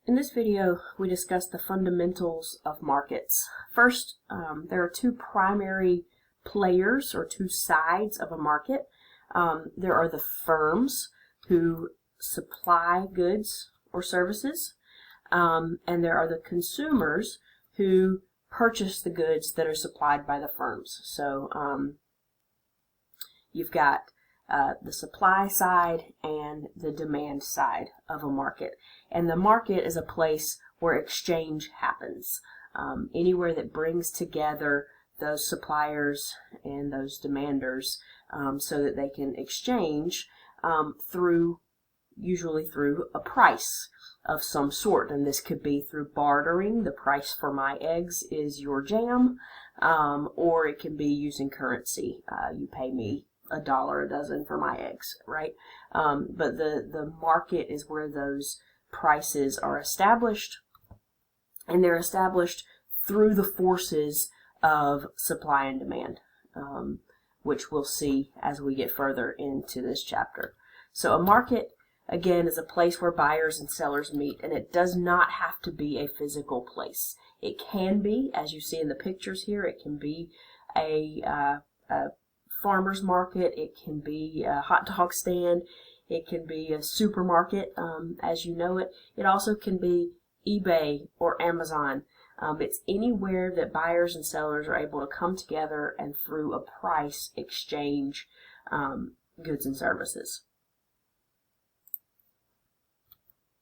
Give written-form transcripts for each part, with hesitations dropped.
In this video, we discuss the fundamentals of markets. First, there are two primary players or two sides of a market. There are the firms who supply goods or services, and there are the consumers who purchase the goods that are supplied by the firms. So you've got the supply side and the demand side of a market. And the market is a place where exchange happens. Anywhere that brings together those suppliers and those demanders so that they can exchange usually through a price of some sort. And this could be through bartering. The price for my eggs is your jam. Or it can be using currency. You pay me $1 a dozen for my eggs, right? But the market is where those prices are established, and they're established through the forces of supply and demand, which we'll see as we get further into this chapter. So a market, again, is a place where buyers and sellers meet, and it does not have to be a physical place. It can be, as you see in the pictures here, it can be a farmer's market, it can be a hot dog stand, it can be a supermarket as you know it. It also can be eBay or Amazon. It's anywhere that buyers and sellers are able to come together and through a price exchange goods and services.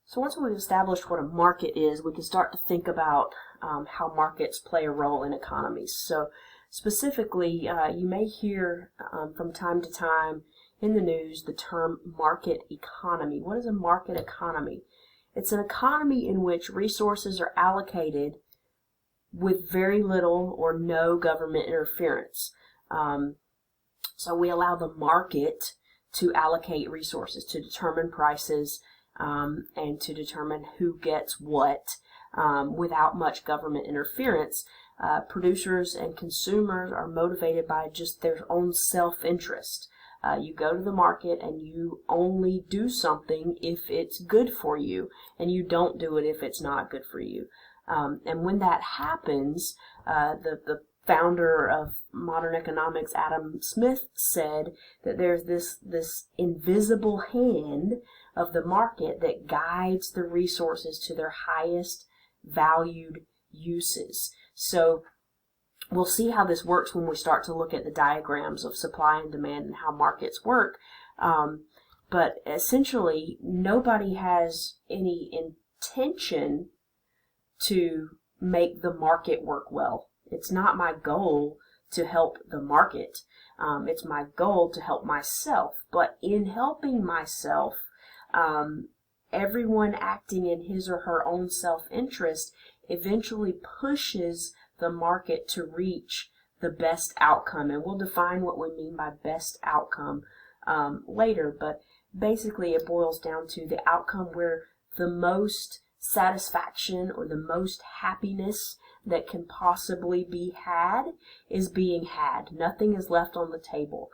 So once we've established what a market is, we can start to think about how markets play a role in economies. So specifically, you may hear from time to time in the news the term market economy. What is a market economy? It's an economy in which resources are allocated with very little or no government interference. So we allow the market to allocate resources, to determine prices, and to determine who gets what without much government interference. Producers and consumers are motivated by just their own self-interest. You go to the market and you only do something if it's good for you, and you don't do it if it's not good for you. And when that happens, the founder of modern economics, Adam Smith, said that there's this invisible hand of the market that guides the resources to their highest valued uses. So we'll see how this works when we start to look at the diagrams of supply and demand and how markets work. But essentially, nobody has any intention to make the market work well. It's not my goal to help the market. It's my goal to help myself. But in helping myself, everyone acting in his or her own self-interest eventually pushes the market to reach the best outcome. And we'll define what we mean by best outcome later, but basically it boils down to the outcome where the most satisfaction or the most happiness that can possibly be had is being had. Nothing is left on the table.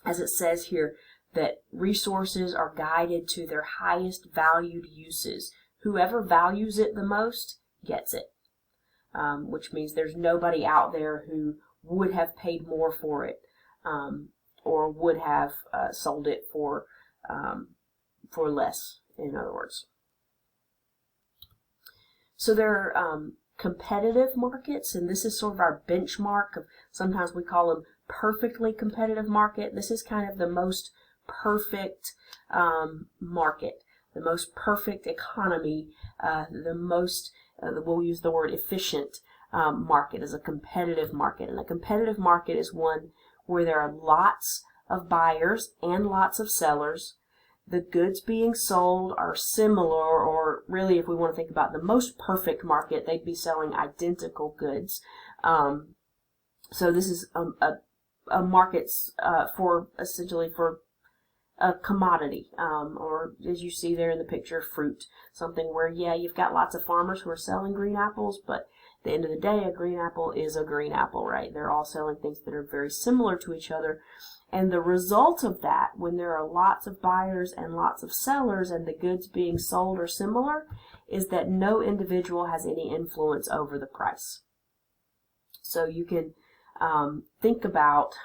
As it says here, that resources are guided to their highest valued uses. Whoever values it the most gets it, which means there's nobody out there who would have paid more for it or would have sold it for less, in other words. So there are competitive markets, and this is sort of our benchmark of, sometimes we call them perfectly competitive market. This is kind of the most perfect market, the most perfect economy, the most, we'll use the word efficient market is a competitive market. And a competitive market is one where there are lots of buyers and lots of sellers. The goods being sold are similar, or really, if we want to think about the most perfect market, they'd be selling identical goods. So this is a market essentially for a commodity, or as you see there in the picture, fruit. Something where, yeah, you've got lots of farmers who are selling green apples, but at the end of the day, a green apple is a green apple, right? They're all selling things that are very similar to each other. And the result of that, when there are lots of buyers and lots of sellers and the goods being sold are similar, is that no individual has any influence over the price. So you can think about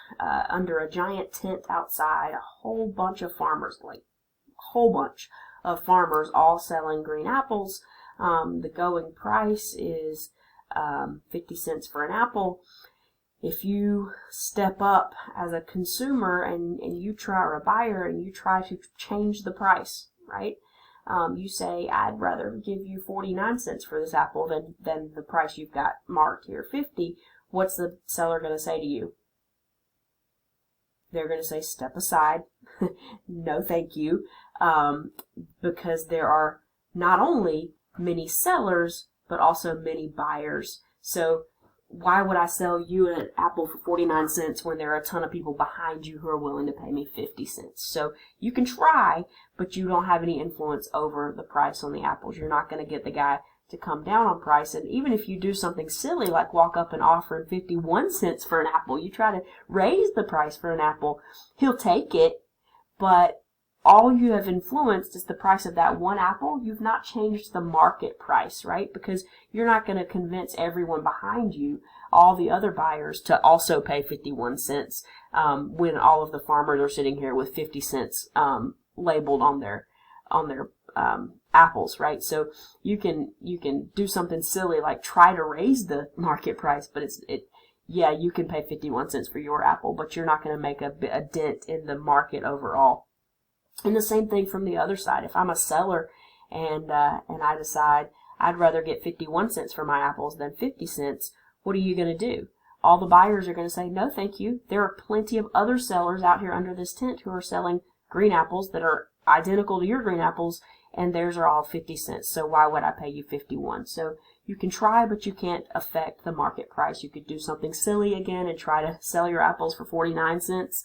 under a giant tent outside, a whole bunch of farmers, like a whole bunch of farmers all selling green apples. The going price is 50 cents for an apple. If you step up as a consumer and you try, or a buyer, and you try to change the price, right? You say, I'd rather give you 49 cents for this apple than the price you've got marked here, 50. What's the seller going to say to you? They're going to say, step aside. No, thank you. Because there are not only many sellers, but also many buyers. So why would I sell you an apple for 49 cents when there are a ton of people behind you who are willing to pay me 50 cents? So you can try, but you don't have any influence over the price on the apples. You're not going to get the guy to come down on price. And even if you do something silly like walk up and offer him 51 cents for an apple, you try to raise the price for an apple, he'll take it, but all you have influenced is the price of that one apple. You've not changed the market price, right? Because you're not going to convince everyone behind you, all the other buyers, to also pay 51 cents when all of the farmers are sitting here with 50 cents labeled on their apples, right? So you can do something silly like try to raise the market price, but yeah, you can pay 51 cents for your apple, but you're not going to make a dent in the market overall. And the same thing from the other side. If I'm a seller and I decide I'd rather get 51 cents for my apples than 50 cents, what are you going to do? All the buyers are going to say, no, thank you. There are plenty of other sellers out here under this tent who are selling green apples that are identical to your green apples, and theirs are all 50 cents. So why would I pay you 51? So you can try, but you can't affect the market price. You could do something silly again and try to sell your apples for 49 cents.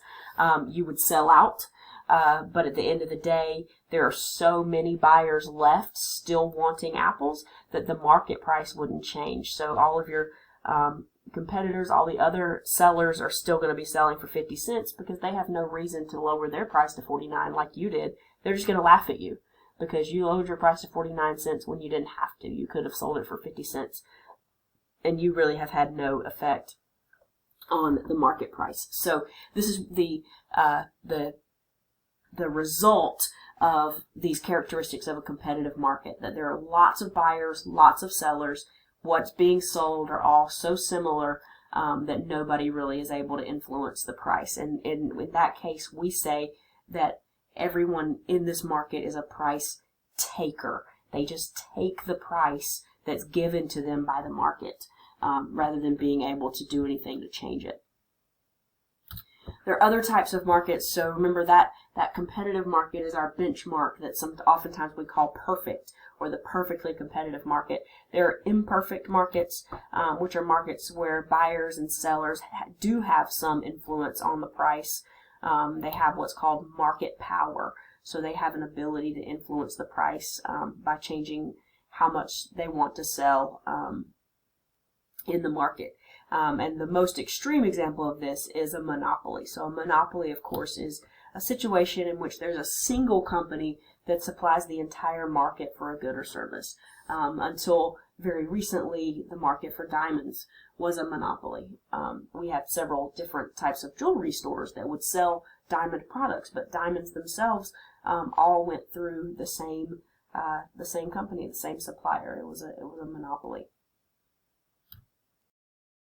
You would sell out. But at the end of the day, there are so many buyers left still wanting apples that the market price wouldn't change. So all of your competitors, all the other sellers are still going to be selling for 50 cents because they have no reason to lower their price to 49 like you did. They're just going to laugh at you because you lowered your price to 49 cents when you didn't have to. You could have sold it for 50 cents. And you really have had no effect on the market price. So this is the result of these characteristics of a competitive market, that there are lots of buyers, lots of sellers. What's being sold are all so similar that nobody really is able to influence the price. And in that case, we say that everyone in this market is a price taker. They just take the price that's given to them by the market rather than being able to do anything to change it. There are other types of markets, so remember that competitive market is our benchmark that oftentimes we call perfect, or the perfectly competitive market. There are imperfect markets, which are markets where buyers and sellers do have some influence on the price. They have what's called market power, so they have an ability to influence the price by changing how much they want to sell in the market. And the most extreme example of this is a monopoly. So a monopoly, of course, is a situation in which there's a single company that supplies the entire market for a good or service. Until very recently, the market for diamonds was a monopoly. We had several different types of jewelry stores that would sell diamond products, but diamonds themselves all went through the same company, the same supplier. It was a monopoly.